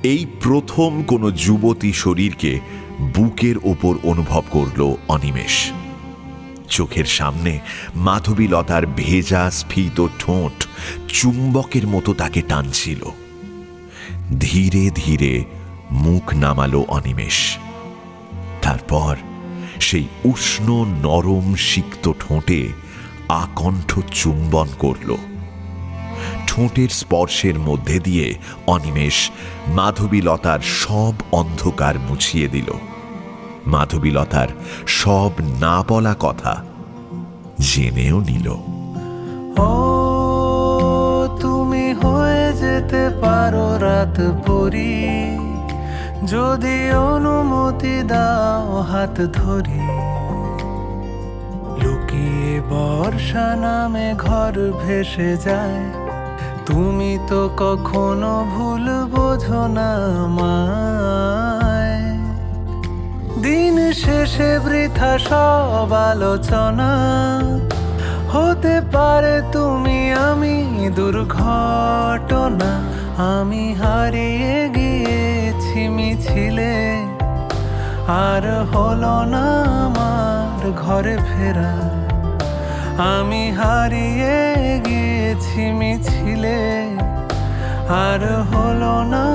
এই প্রথম কোনো যুবতী শরীরকে বুকের ওপর অনুভব করল অনিমেষ। চোখের সামনে মাধবীলতার ভেজা স্ফীত ঠোঁট চুম্বকের মতো তাকে টানছিল। ধীরে ধীরে মুখ নামালো অনিমেষ। তারপর সেই উষ্ণ নরম সিক্ত ঠোঁটে আকণ্ঠ চুম্বন করল। ঠোঁটের স্পর্শের মধ্যে দিয়ে অনিমেষ মাধবীলতার সব অন্ধকার মুছিয়ে দিল। মাধবীলতার সব না বলা কথা জেনেও নিল। ও তুমি হয়ে যেতে পারো রাত পরি, যদি অনুমতি দাও হাত ধরি। লুকিয়ে বর্ষা নামে ঘর ভেসে যায়, তুমি তো কখনো ভুল বোঝো না আমায়। দিন শেষে বৃথা সব আলোচনা, হতে পারে তুমি আমি দুর্ঘটনা। আমি হারিয়ে গিয়েছি মিছিলে, আর হলো না আমার ঘরে ফেরা। আমি হারিয়ে গিয়েছি মিছিলে, আর হলো না